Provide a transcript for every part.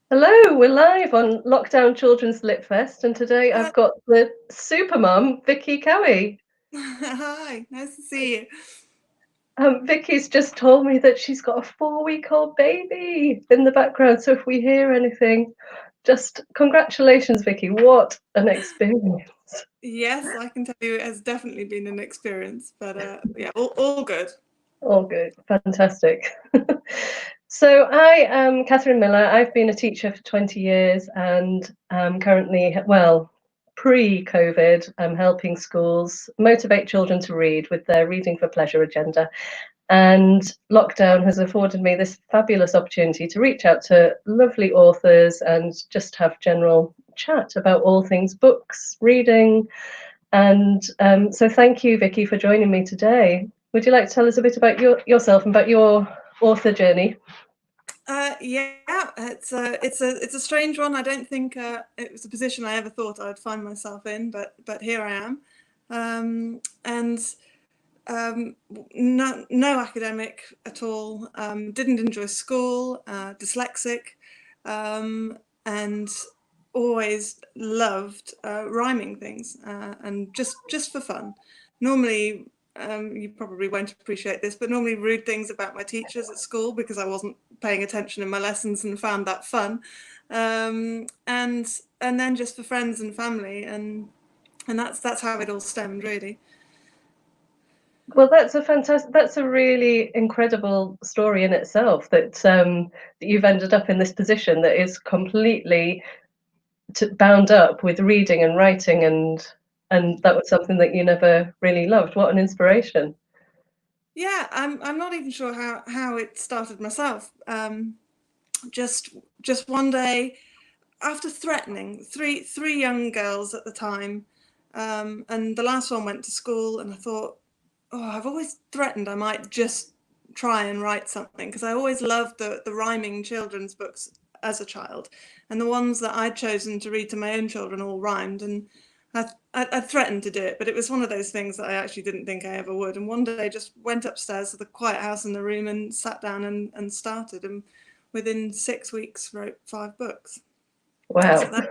Hello, we're live on Lockdown Children's Lit Fest, and today Uh, I've got the super mum, Vicky Cowie. Hi, nice to see you. Vicky's just told me that she's got a 4-week-old baby in the background, so if we hear anything, just congratulations, Vicky. What an experience. Yes, I can tell you it has definitely been an experience, but yeah, all good. All good, fantastic. So I am Catherine Miller. I've been a teacher for 20 years and currently, well, pre-COVID, I'm helping schools motivate children to read with their Reading for Pleasure agenda. And lockdown has afforded me this fabulous opportunity to reach out to lovely authors and just have general chat about all things books, reading. And so thank you, Vicky, for joining me today. Would you like to tell us a bit about yourself and about your author journey? Yeah, it's a strange one. I don't think it was a position I ever thought I would find myself in, but here I am, and no academic at all. Didn't enjoy school. Dyslexic, and always loved rhyming things and just for fun. Normally, you probably won't appreciate this, but normally rude things about my teachers at school because I wasn't paying attention in my lessons and found that fun. And then just for friends and family, and that's how it all stemmed, really. Well, that's a really incredible story in itself that you've ended up in this position that is completely bound up with reading and writing, and that was something that you never really loved. What an inspiration. Yeah, I'm not even sure how it started myself. Just just one day, after threatening three young girls at the time, and the last one went to school, and I thought, oh, I've always threatened I might just try and write something because I always loved the rhyming children's books as a child, and the ones that I'd chosen to read to my own children all rhymed, and I threatened to do it, but it was one of those things that I actually didn't think I ever would. And one day I just went upstairs to the quiet house in the room and sat down and started, and within 6 weeks wrote 5 books. So Wow. that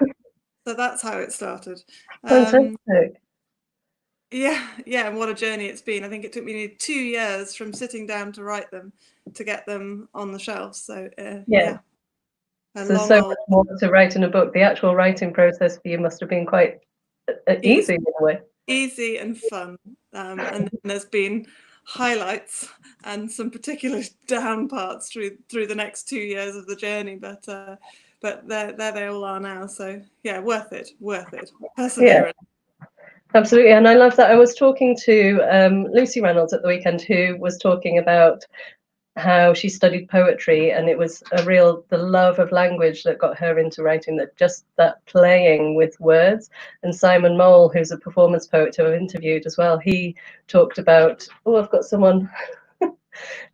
so that's how it started. Um, Fantastic. yeah, yeah, and what a journey it's been. I think it took me nearly 2 years from sitting down to write them to get them on the shelves. So Yeah. yeah, a So long so old. much more to write in a book. The actual writing process for you must have been quite Easy, easy in a way. easy and fun. And then there's been highlights and some particular down parts through the next 2 years of the journey. But there they all are now. So yeah, worth it. Yeah. Perseverance. Absolutely, and I love that. I was talking to Lucy Reynolds at the weekend, who was talking about how she studied poetry, and it was the love of language that got her into writing. That just that playing with words. And Simon Mole, who's a performance poet who I've interviewed as well, he talked about. Oh, I've got someone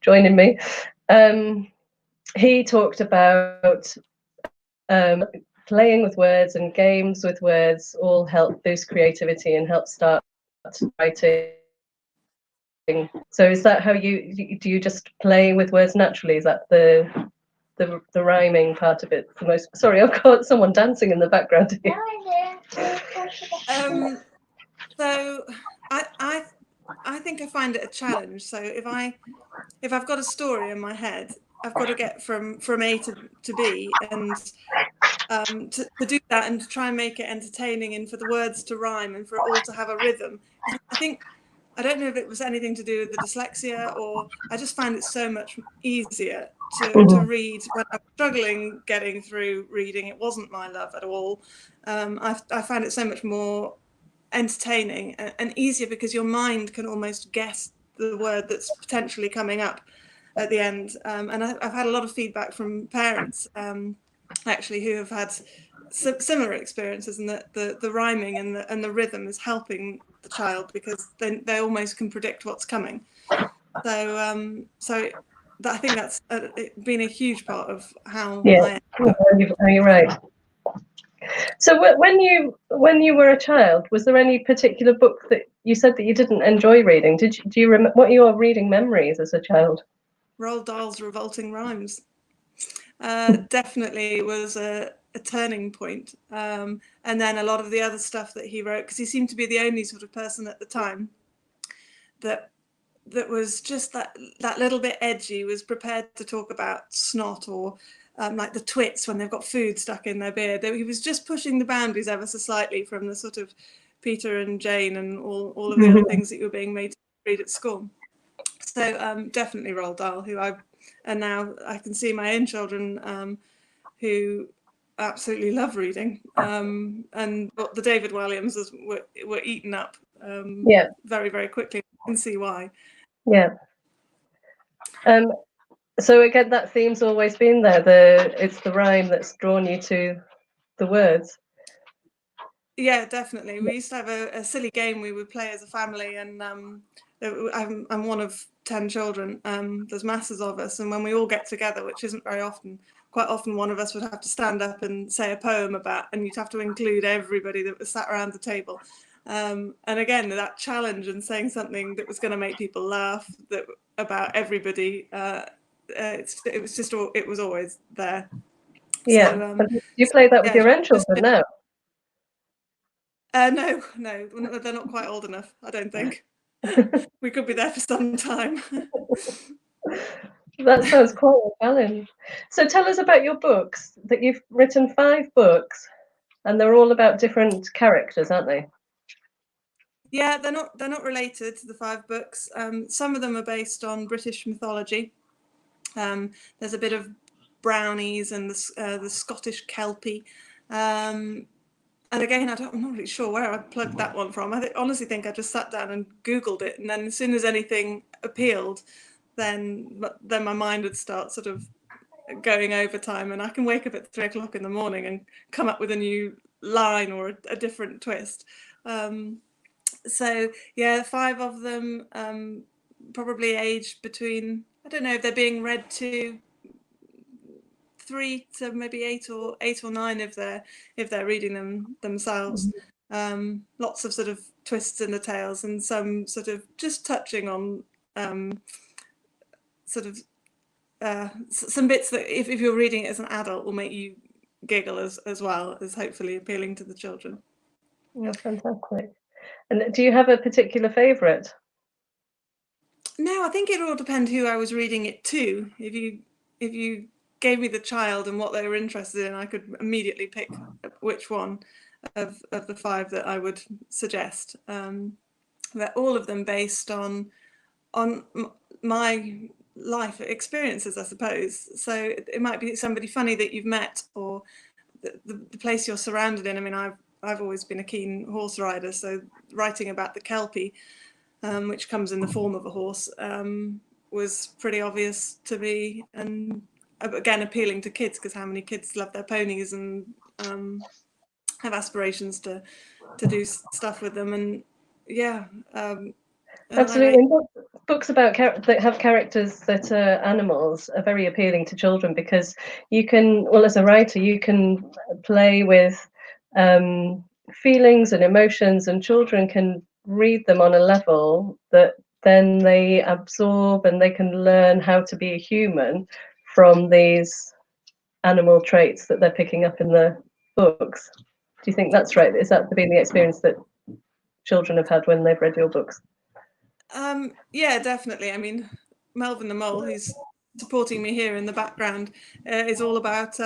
joining me. Um, he talked about playing with words and games with words all help boost creativity and help start writing. So is that how do you just play with words naturally? Is that the rhyming part of it the most? Sorry, I've got someone dancing in the background here. Um, so I I I think I find it a challenge. So if I've got a story in my head, I've got to get from A to B, and to do that and to try and make it entertaining and for the words to rhyme and for it all to have a rhythm. I think I don't know if it was anything to do with the dyslexia, or I just find it so much easier to Mhm. read when I'm struggling getting through reading. It wasn't my love at all. I find it so much more entertaining and easier because your mind can almost guess the word that's potentially coming up at the end. And I've had a lot of feedback from parents actually who have had similar experiences, and that the rhyming and the rhythm is helping the child because they almost can predict what's coming. So I think that's been a huge part of how Yeah, I ended up. you're right. So when you were a child, was there any particular book that you said that you didn't enjoy reading? Do you remember what are your reading memories as a child? Roald Dahl's Revolting Rhymes. definitely was a turning point. And then a lot of the other stuff that he wrote, because he seemed to be the only sort of person at the time that was just that little bit edgy, was prepared to talk about snot or like the twits when they've got food stuck in their beard. He was just pushing the boundaries ever so slightly from the sort of Peter and Jane and all of the other things that you were being made to read at school. So definitely Roald Dahl, and now I can see my own children who absolutely love reading, and the David Walliamses were eaten up very, very quickly. I can see why. Yeah. So again, that theme's always been there. It's the rhyme that's drawn you to the words. Yeah, definitely. We used to have a silly game we would play as a family, and I'm one of 10 children. There's masses of us, and when we all get together, which isn't very often, quite often one of us would have to stand up and say a poem about, and you'd have to include everybody that was sat around the table. And again, that challenge and saying something that was going to make people laugh about everybody, it was always there. Yeah. So, you play that with your own children now? No, they're not quite old enough, I don't think. We could be there for some time. That sounds quite a challenge. So tell us about your books. That you've written 5 books, and they're all about different characters, aren't they? Yeah, they're not related to the 5 books. Some of them are based on British mythology. There's a bit of brownies and the Scottish Kelpie. And again, I'm not really sure where I plugged that one from. I honestly think I just sat down and Googled it, and then as soon as anything appealed, then my mind would start sort of going over time, and I can wake up at 3 o'clock in the morning and come up with a new line or a different twist. So yeah, 5 of them, probably aged between, I don't know if they're being read to 3 to maybe 8 or 9 if they're reading them themselves. Lots of sort of twists in the tales, and some sort of just touching on sort of some bits that if you're reading it as an adult will make you giggle as well as hopefully appealing to the children. Yeah, fantastic. And do you have a particular favourite? No, I think it all depends who I was reading it to. If you gave me the child and what they were interested in, I could immediately pick which one of the 5 that I would suggest. They're all of them based on my life experiences, I suppose. So it might be somebody funny that you've met, or the place you're surrounded in. I mean, I've always been a keen horse rider, so writing about the Kelpie, which comes in the form of a horse, was pretty obvious to me, and again appealing to kids, because how many kids love their ponies and have aspirations to do stuff with them. And yeah, absolutely. Books about that have characters that are animals are very appealing to children, because you can, well, as a writer, you can play with feelings and emotions, and children can read them on a level that then they absorb, and they can learn how to be a human from these animal traits that they're picking up in the books. Do you think that's right? Is that been the experience that children have had when they've read your books? Yeah, definitely. I mean, Melvin the Mole, who's supporting me here in the background, is all about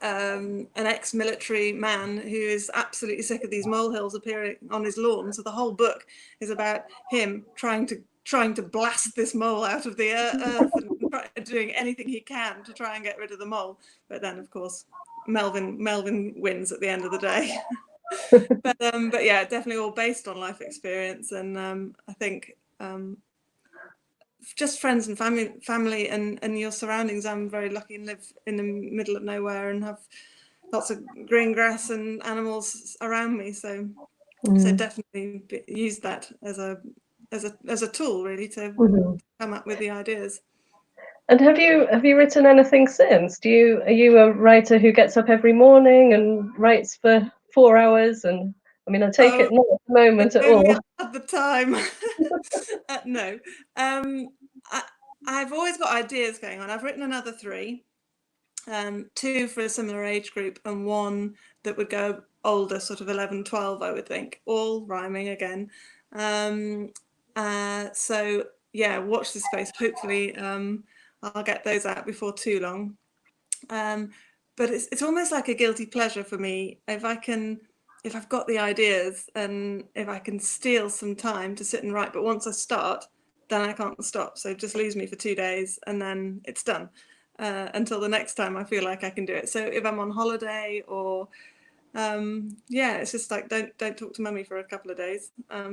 an ex-military man who is absolutely sick of these molehills appearing on his lawn. So the whole book is about him trying to blast this mole out of the earth and doing anything he can to try and get rid of the mole. But then, of course, Melvin wins at the end of the day. But yeah, definitely all based on life experience, and I think just friends and family and your surroundings. I'm very lucky and live in the middle of nowhere and have lots of green grass and animals around me. So definitely use that as a tool, really, to come up with the ideas. And have you written anything since? Are you a writer who gets up every morning and writes for 4 hours? And I mean, I take it not at the moment at all. At the time, no. I've always got ideas going on. I've written another 3. 2 for a similar age group, and 1 that would go older, sort of 11, 12, I would think, all rhyming again. So yeah, watch this space. Hopefully I'll get those out before too long. But it's almost like a guilty pleasure for me if I've got the ideas and if I can steal some time to sit and write. But once I start, then I can't stop. So just lose me for 2 days and then it's done. Until the next time I feel like I can do it. So if I'm on holiday or yeah, it's just like don't talk to mummy for a couple of days.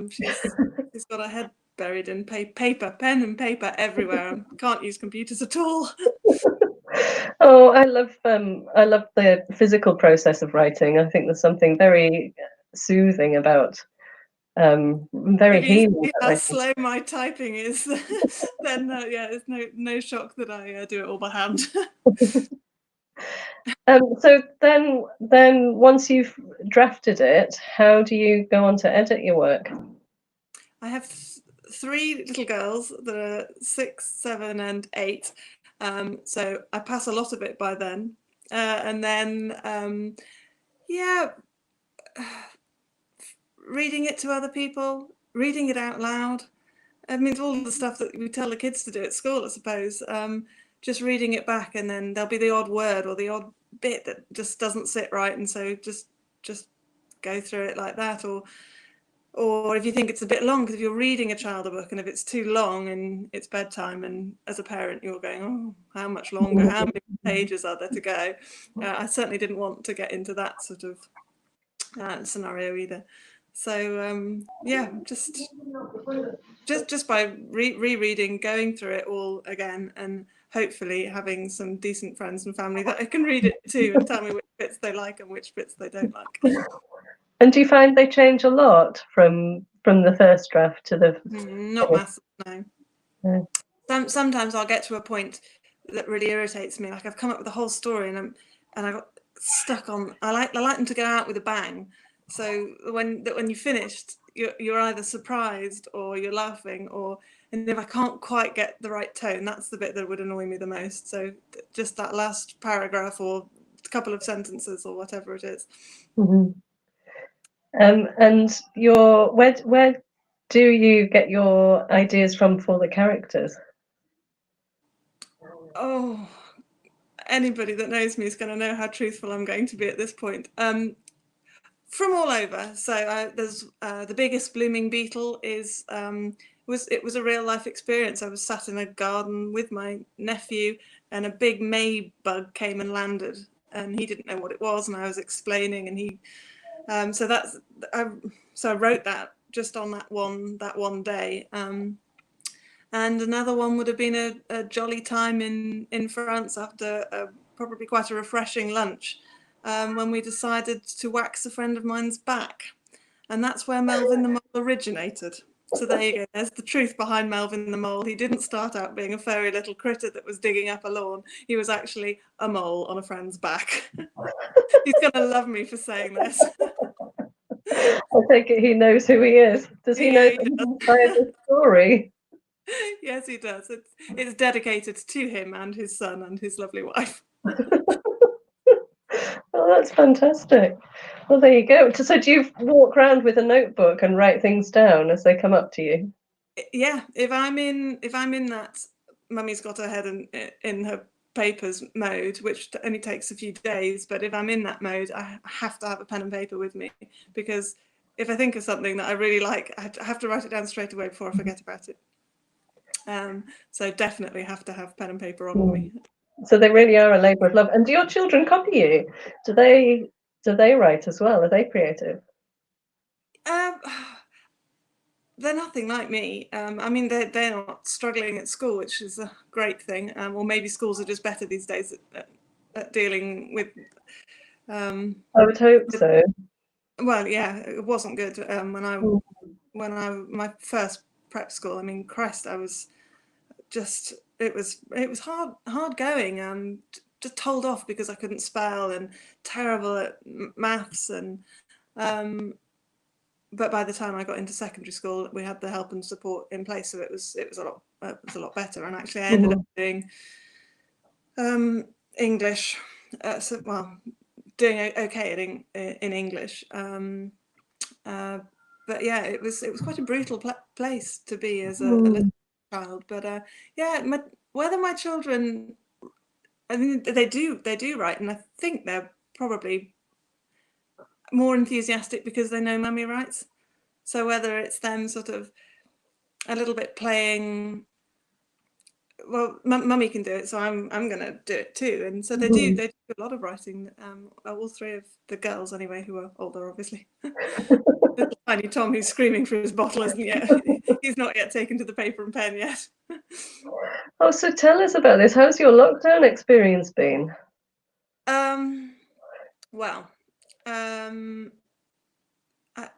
She's got her head buried in paper, pen and paper everywhere. Can't use computers at all. Oh, I love the physical process of writing. I think there's something very soothing about, very If you healing see about how writing. slow my typing is, then yeah, it's no shock that I do it all by hand. So then once you've drafted it, how do you go on to edit your work? I have 3 little girls that are 6, 7, and 8. So I pass a lot of it by then, and then yeah, reading it to other people, reading it out loud. I mean, all the stuff that we tell the kids to do at school, I suppose. Just reading it back, and then there'll be the odd word or the odd bit that just doesn't sit right, and so just go through it like that. Or if you think it's a bit long, because if you're reading a child a book and if it's too long and it's bedtime, and as a parent you're going, oh, how much longer? How many pages are there to go? I certainly didn't want to get into that sort of scenario either. So yeah, just by rereading, going through it all again, and hopefully having some decent friends and family that I can read it to and tell me which bits they like and which bits they don't like. And do you find they change a lot from the first draft to the Not massive, no. No. Sometimes I'll get to a point that really irritates me. Like I've come up with a whole story and I got stuck on. I like them to go out with a bang. So when you finished, you're either surprised or you're laughing, and if I can't quite get the right tone, that's the bit that would annoy me the most. So just that last paragraph or a couple of sentences or whatever it is. Mm-hmm. And where do you get your ideas from for the characters? Oh, anybody that knows me is going to know how truthful I'm going to be at this point. From all over. So there's the biggest blooming beetle is was a real life experience. I was sat in a garden with my nephew, and a big May bug came and landed, and he didn't know what it was, and I was explaining, and he so I wrote that just on that one day. And another one would have been a jolly time in France after probably quite a refreshing lunch, when we decided to wax a friend of mine's back. And that's where Melvin the Mole originated. So there you go. There's the truth behind Melvin the Mole. He didn't start out being a furry little critter that was digging up a lawn. He was actually a mole on a friend's back. He's going to love me for saying this. I take it he knows who he is. Does he know Yeah, that he's inspired this story? yes, he does. It's dedicated to him and his son and his lovely wife. Oh, that's fantastic. Well, there you go. So do you walk around with a notebook and write things down as they come up to you? Yeah, if I'm in that mummy's got her head in her papers mode, which only takes a few days, but if I'm in that mode, I have to have a pen and paper with me, because if I think of something that I really like, I have to write it down straight away before I forget about it. So definitely have to have pen and paper on me. So they really are a labour of love. And do your children copy you? Do they write as well? Are they creative? They're nothing like me. I mean, they're not struggling at school, which is a great thing. Or maybe schools are just better these days at dealing with. I would hope so. Well, yeah, it wasn't good when I my first prep school. I mean, Christ, I was just it was hard going. Just told off because I couldn't spell, and terrible at maths, and but by the time I got into secondary school, we had the help and support in place, so it was a lot better. And actually, I ended up doing English, so, well, doing okay in English. But yeah, it was quite a brutal place to be as a little child. But yeah, whether my children, I mean, they do write, and I think they're probably more enthusiastic because they know mummy writes. So whether it's them sort of a little bit playing, well, mummy can do it, so I'm going to do it too. And so they do a lot of writing. All three of the girls, anyway, who are older, obviously. Little tiny Tom, who's screaming for his bottle, isn't yet. He's not yet taken to the paper and pen yet. Oh, so tell us about this. How's your lockdown experience been? Well,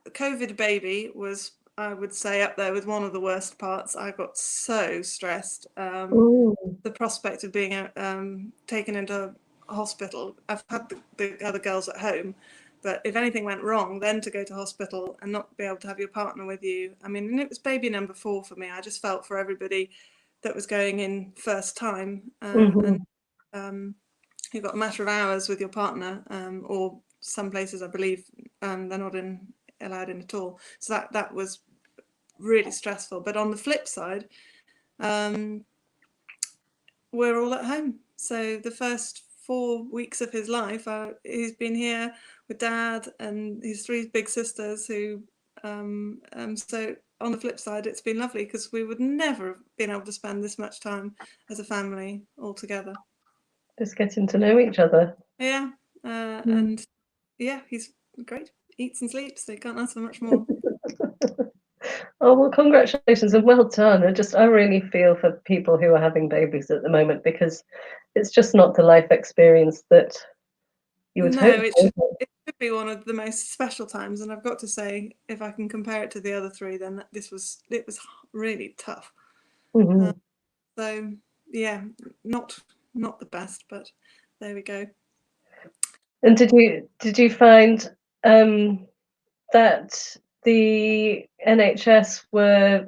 COVID baby was, I would say, up there with one of the worst parts. I got so stressed. The prospect of being taken into a hospital. I've had the other girls at home, but if anything went wrong, then to go to hospital and not be able to have your partner with you. I mean, and it was baby number 4 for me. I just felt for everybody that was going in first time, and you've got a matter of hours with your partner, or some places I believe they're not allowed in at all. So that was really stressful. But on the flip side, we're all at home. So the first 4 weeks of his life, he's been here with Dad and his 3 big sisters who, so on the flip side, it's been lovely because we would never have been able to spend this much time as a family all together. Just getting to know each other. Yeah. And yeah, he's great. Eats and sleeps. They can't ask for much more. Oh, well, congratulations and well done. I really feel for people who are having babies at the moment, because it's just not the life experience that you would hope. It should be one of the most special times. And I've got to say, if I can compare it to the other 3, then it was really tough. So yeah, not the best, but there we go. And did you find that the NHS were,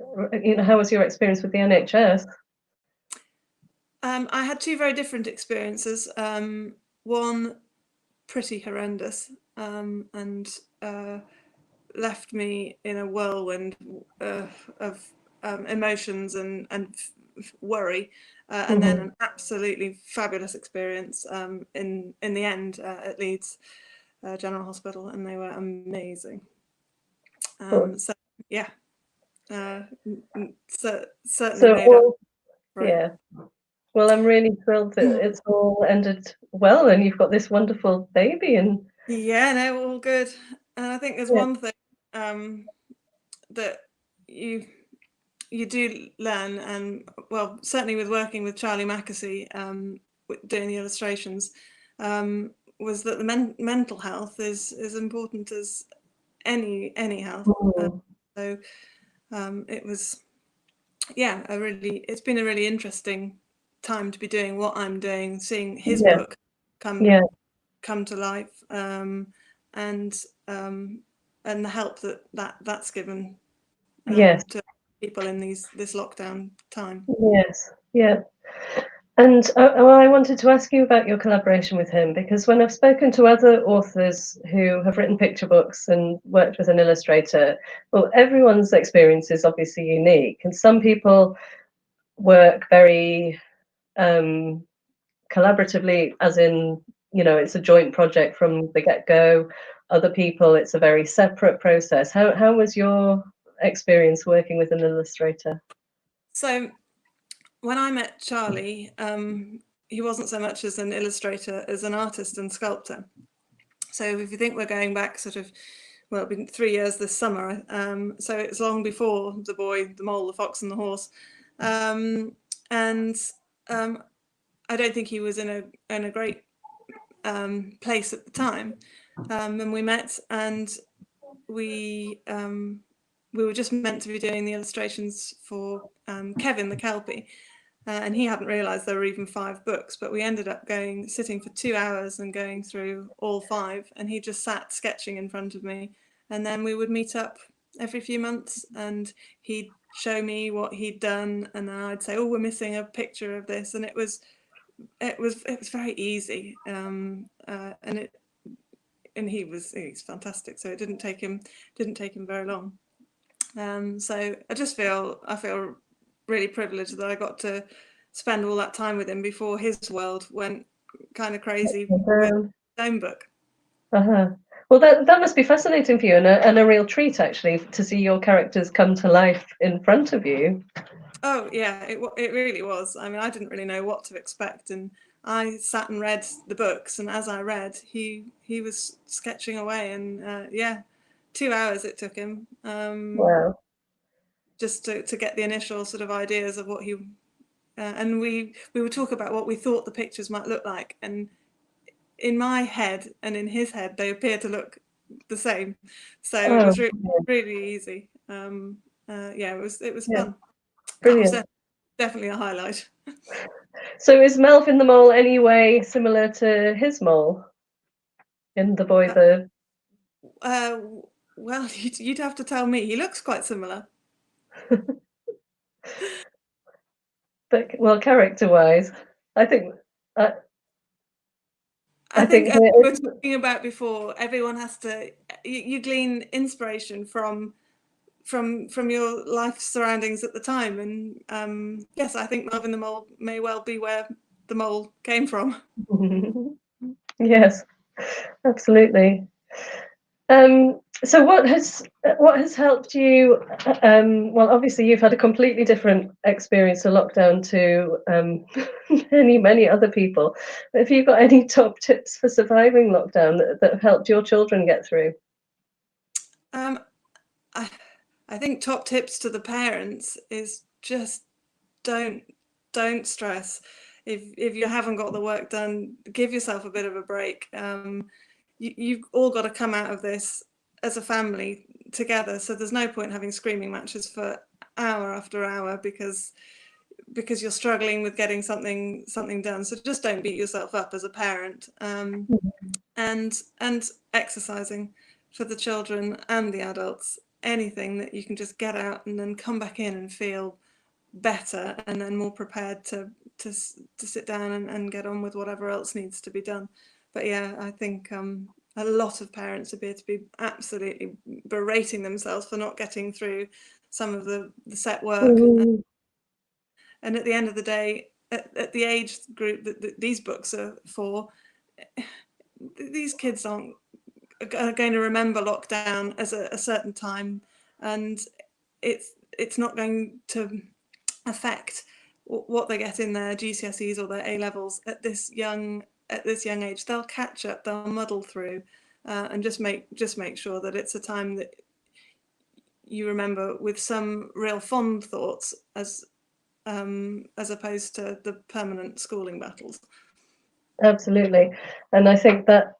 how was your experience with the NHS? I had 2 very different experiences. One pretty horrendous, and left me in a whirlwind of emotions and worry, and then an absolutely fabulous experience in the end at Leeds General Hospital, and they were amazing. So yeah, certainly made up. Yeah. Well, I'm really thrilled that it's all ended well and you've got this wonderful baby. And yeah, no, all good. And I think there's one thing that you do learn, and well, certainly with working with Charlie Mackesy, doing the illustrations, was that the mental health is important as any health. So it was, yeah, it's been a really interesting time to be doing what I'm doing, seeing his book come to life, and the help that's given to people in this lockdown time. Yes, yeah. And I wanted to ask you about your collaboration with him, because when I've spoken to other authors who have written picture books and worked with an illustrator, well, everyone's experience is obviously unique, and some people work very collaboratively, as in, it's a joint project from the get-go. Other people, it's a very separate process. How was your experience working with an illustrator? So when I met Charlie, he wasn't so much as an illustrator as an artist and sculptor. So if you think we're going back sort of, well, it's been 3 years this summer, so it's long before The Boy, The Mole, The Fox and the Horse. And I don't think he was in a great place at the time. And we met, and we were just meant to be doing the illustrations for Kevin the Kelpie. And he hadn't realised there were even 5 books, but we ended up sitting for 2 hours and going through all 5, and he just sat sketching in front of me. And then we would meet up every few months, and he'd show me what he'd done, and then I'd say, oh, we're missing a picture of this. And it was it was very easy, and he's fantastic. So it didn't take him very long. So I feel really privileged that I got to spend all that time with him before his world went kind of crazy with his own book. Well, that must be fascinating for you, and a real treat actually to see your characters come to life in front of you. Oh yeah, it really was. I mean, I didn't really know what to expect, and I sat and read the books, and as I read, he was sketching away, and 2 hours it took him. Wow. Just to get the initial sort of ideas of what he and we would talk about what we thought the pictures might look like, and in my head and in his head they appear to look the same, so it was really easy. It was fun. That was definitely a highlight. So is Melvin the Mole any way similar to his mole in The Boy the... Well, you'd have to tell me. He looks quite similar. But, well, character-wise, I think... I think as we were talking about before, everyone has to... You glean inspiration from your life surroundings at the time, and yes, I think Melvin the Mole may well be where the mole came from. Yes, absolutely. So what has helped you? Well, obviously you've had a completely different experience of lockdown to many other people. But have you got any top tips for surviving lockdown that have helped your children get through? I think top tips to the parents is just don't stress. If you haven't got the work done, give yourself a bit of a break. You've all got to come out of this as a family together. So there's no point having screaming matches for hour after hour because you're struggling with getting something done. So just don't beat yourself up as a parent. And exercising for the children and the adults. Anything that you can just get out and then come back in and feel better and then more prepared to sit down and get on with whatever else needs to be done. But yeah, I think a lot of parents appear to be absolutely berating themselves for not getting through some of the set work. And at the end of the day, at the age group that these books are for, these kids are going to remember lockdown as a certain time, and it's not going to affect what they get in their GCSEs or their A levels at this young age. They'll catch up, they'll muddle through, and just make sure that it's a time that you remember with some real fond thoughts, as opposed to the permanent schooling battles. Absolutely, and I think that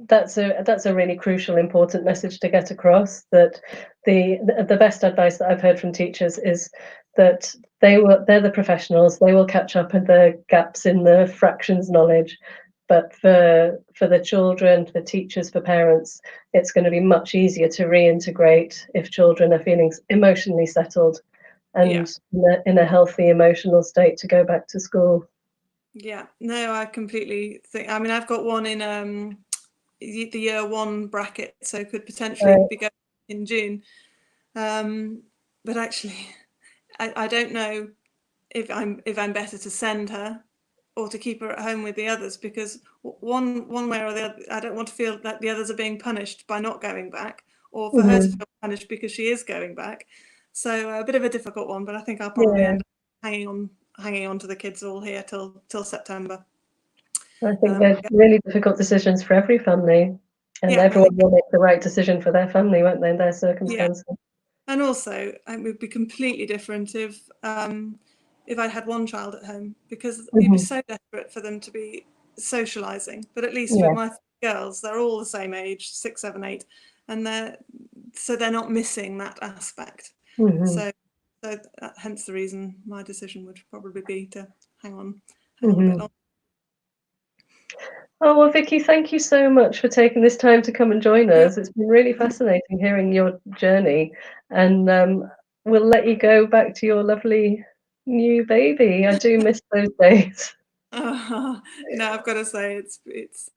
that's a really crucial, important message to get across. That the best advice that I've heard from teachers is that they're the professionals. They will catch up with the gaps in the fractions knowledge, but for the children, for teachers, for parents, it's going to be much easier to reintegrate if children are feeling emotionally settled and in a healthy emotional state to go back to school. Yeah, no, I completely think. I mean, I've got one in the year one bracket, so could potentially be going in June. But actually, I don't know if I'm better to send her or to keep her at home with the others, because one way or the other, I don't want to feel that the others are being punished by not going back, or for her to feel punished because she is going back. So a bit of a difficult one, but I think I'll probably end up hanging on to the kids all here till September. I think they're really difficult decisions for every family, and everyone will make the right decision for their family, won't they, in their circumstances? Yeah. And also, it would be completely different if I had one child at home, because you'd be so desperate for them to be socialising. But at least with my girls, they're all the same age, 6, 7, 8, and they're not missing that aspect. So hence the reason my decision would probably be to hang on a bit longer. Oh, well, Vicky, thank you so much for taking this time to come and join us. It's been really fascinating hearing your journey, and we'll let you go back to your lovely new baby. I do miss those days. No, I've got to say it's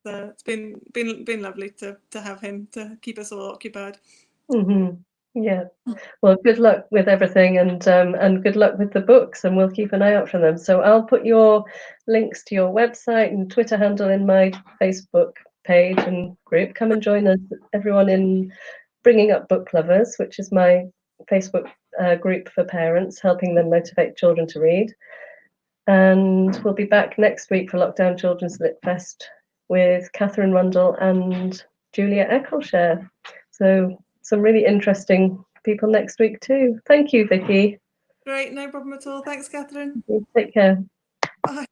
been lovely to have him to keep us all occupied. Yeah. Well, good luck with everything, and good luck with the books, and we'll keep an eye out for them. So I'll put your links to your website and Twitter handle in my Facebook page and group. Come and join us, everyone, in Bringing Up Book Lovers, which is my Facebook group for parents, helping them motivate children to read. And we'll be back next week for Lockdown Children's Lit Fest with Catherine Rundle and Julia Eccleshare. So some really interesting people next week too. Thank you, Vicky. Great, no problem at all. Thanks, Catherine. Take care. Bye.